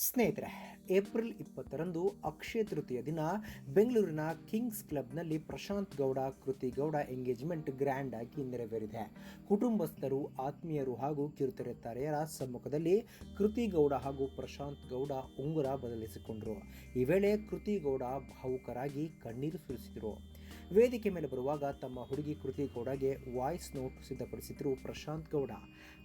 ಸ್ನೇಹಿತರೆ, ಏಪ್ರಿಲ್ 20ರಂದು ಅಕ್ಷಯ ತೃತೀಯ ದಿನ ಬೆಂಗಳೂರಿನ ಕಿಂಗ್ಸ್ ಕ್ಲಬ್ನಲ್ಲಿ ಪ್ರಶಾಂತ್ ಗೌಡ ಕೃತಿ ಗೌಡ ಎಂಗೇಜ್ಮೆಂಟ್ ಗ್ರ್ಯಾಂಡ್ ಆಗಿ ನೆರವೇರಿದೆ. ಕುಟುಂಬಸ್ಥರು, ಆತ್ಮೀಯರು ಹಾಗೂ ಕಿರುತೆರೆ ಸಮ್ಮುಖದಲ್ಲಿ ಕೃತಿ ಗೌಡ ಹಾಗೂ ಪ್ರಶಾಂತ್ ಗೌಡ ಉಂಗುರ ಬದಲಿಸಿಕೊಂಡರು. ಈ ವೇಳೆ ಕೃತಿ ಗೌಡ ಭಾವುಕರಾಗಿ ಕಣ್ಣೀರು ಸುರಿಸಿದರು. ವೇದಿಕೆ ಮೇಲೆ ಬರುವಾಗ ತಮ್ಮ ಹುಡುಗಿ ಕೃತಿ ಗೌಡಗೆ ವಾಯ್ಸ್ ನೋಟ್ ಸಿದ್ಧಪಡಿಸಿದ್ರು ಪ್ರಶಾಂತ್ ಗೌಡ.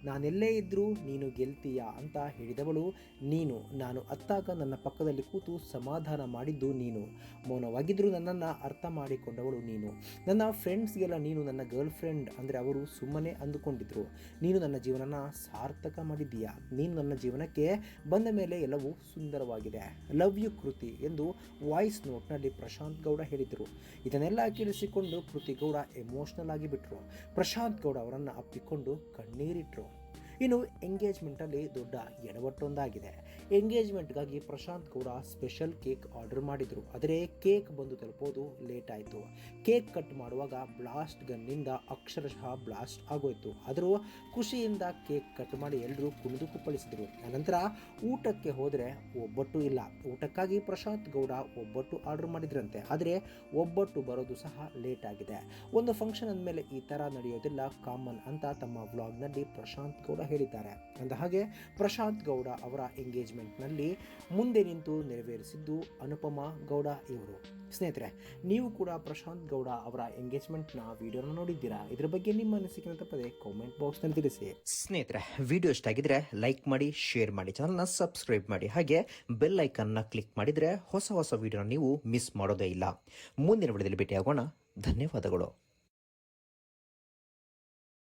ನಾನೆಲ್ಲೇ ಇದ್ರೂ ನೀನು ಗೆಲ್ತೀಯಾ ಅಂತ ಹೇಳಿದವಳು ನೀನು. ನಾನು ಅತ್ತಾಗ ನನ್ನ ಪಕ್ಕದಲ್ಲಿ ಕೂತು ಸಮಾಧಾನ ಮಾಡಿದ್ದು ನೀನು. ಮೌನವಾಗಿದ್ದರೂ ನನ್ನನ್ನು ಅರ್ಥ ಮಾಡಿಕೊಂಡವಳು ನೀನು. ನನ್ನ ಫ್ರೆಂಡ್ಸ್ಗೆಲ್ಲ ನೀನು ನನ್ನ ಗರ್ಲ್ ಫ್ರೆಂಡ್ ಅಂದರೆ ಅವರು ಸುಮ್ಮನೆ ಅಂದುಕೊಂಡಿದ್ರು. ನೀನು ನನ್ನ ಜೀವನನ ಸಾರ್ಥಕ ಮಾಡಿದ್ದೀಯಾ. ನೀನು ನನ್ನ ಜೀವನಕ್ಕೆ ಬಂದ ಮೇಲೆ ಎಲ್ಲವೂ ಸುಂದರವಾಗಿದೆ. ಲವ್ ಯು ಕೃತಿ ಎಂದು ವಾಯ್ಸ್ ನೋಟ್ನಲ್ಲಿ ಪ್ರಶಾಂತ್ ಗೌಡ ಹೇಳಿದರು. ಇದನ್ನೆಲ್ಲ ಕೇಳಿಸಿಕೊಂಡು ಕೃತಿ ಗೌಡ ಎಮೋಷನಲ್ ಆಗಿಬಿಟ್ರು. ಪ್ರಶಾಂತ್ ಗೌಡ ಅವರನ್ನು ಅಪ್ಪಿಕೊಂಡು ಕಣ್ಣೀರಿಟ್ರು. ಇನ್ನು ಎಂಗೇಜ್ಮೆಂಟಲ್ಲಿ ದೊಡ್ಡ ಎಡವಟ್ಟೊಂದಾಗಿದೆ. ಎಂಗೇಜ್ಮೆಂಟ್ಗಾಗಿ Prashanth Gowda special cake order ಮಾಡಿದರು. ಆದರೆ ಕೇಕ್ ಬಂದು ತಲುಪೋದು ಲೇಟ್ ಆಯಿತು. ಕೇಕ್ ಕಟ್ ಮಾಡುವಾಗ ಬ್ಲಾಸ್ಟ್ ಗನ್ನಿಂದ ಅಕ್ಷರಶಃ ಬ್ಲಾಸ್ಟ್ ಆಗೋಯ್ತು. ಆದರೂ ಖುಷಿಯಿಂದ ಕೇಕ್ ಕಟ್ ಮಾಡಿ ಎಲ್ಲರೂ ಕುಣಿದು ಕುಪ್ಪಳಿಸಿದರು. ಅನಂತರ ಊಟಕ್ಕೆ ಹೋದರೆ ಒಬ್ಬಟ್ಟು ಇಲ್ಲ. ಊಟಕ್ಕಾಗಿ ಪ್ರಶಾಂತ್ ಗೌಡ ಒಬ್ಬಟ್ಟು ಆರ್ಡರ್ ಮಾಡಿದ್ರಂತೆ. ಆದರೆ ಒಬ್ಬಟ್ಟು ಬರೋದು ಸಹ ಲೇಟ್ ಆಗಿದೆ. ಒಂದು ಫಂಕ್ಷನ್ ಅಂದಮೇಲೆ ಈ ಥರ ನಡೆಯೋದಿಲ್ಲ, ಕಾಮನ್ ಅಂತ ತಮ್ಮ ವ್ಲಾಗ್ನಲ್ಲಿ ಪ್ರಶಾಂತ್ ಗೌಡ ಹೇಳಿದ್ದಾರೆ. ಅಂದ ಹಾಗೆ ಪ್ರಶಾಂತ್ ಗೌಡ ಅವರ ಎಂಗೇಜ್ಮೆಂಟ್ನಲ್ಲಿ ಮುಂದೆ ನಿಂತು ನೆರವೇರಿಸಿದ್ದು ಅನುಪಮಾ ಗೌಡ ಇವರು. ಸ್ನೇಹಿತರೆ, ನೀವು ಕೂಡ ಪ್ರಶಾಂತ್ ಗೌಡ ಅವರ ಎಂಗೇಜ್ಮೆಂಟ್ನ ವಿಡಿಯೋನ ನೋಡಿದ್ದೀರಾ? ಇದರ ಬಗ್ಗೆ ನಿಮ್ಮ ಅನಿಸಿಕೆ ತಪ್ಪದೆ ಕಾಮೆಂಟ್ ಬಾಕ್ಸ್ನಲ್ಲಿ ತಿಳಿಸಿ. ಸ್ನೇಹಿತರೆ, ವಿಡಿಯೋ ಇಷ್ಟ ಆಗಿದ್ರೆ ಲೈಕ್ ಮಾಡಿ, ಶೇರ್ ಮಾಡಿ, ಚಾನಲ್ನ ಸಬ್ಸ್ಕ್ರೈಬ್ ಮಾಡಿ, ಹಾಗೆ ಬೆಲ್ ಐಕನ್ನ ಕ್ಲಿಕ್ ಮಾಡಿದರೆ ಹೊಸ ವಿಡಿಯೋನ ನೀವು ಮಿಸ್ ಮಾಡೋದೇ ಇಲ್ಲ. ಮುಂದಿನ ವಿಡಿಯೋದಲ್ಲಿ ಭೇಟಿಯಾಗೋಣ. ಧನ್ಯವಾದಗಳು.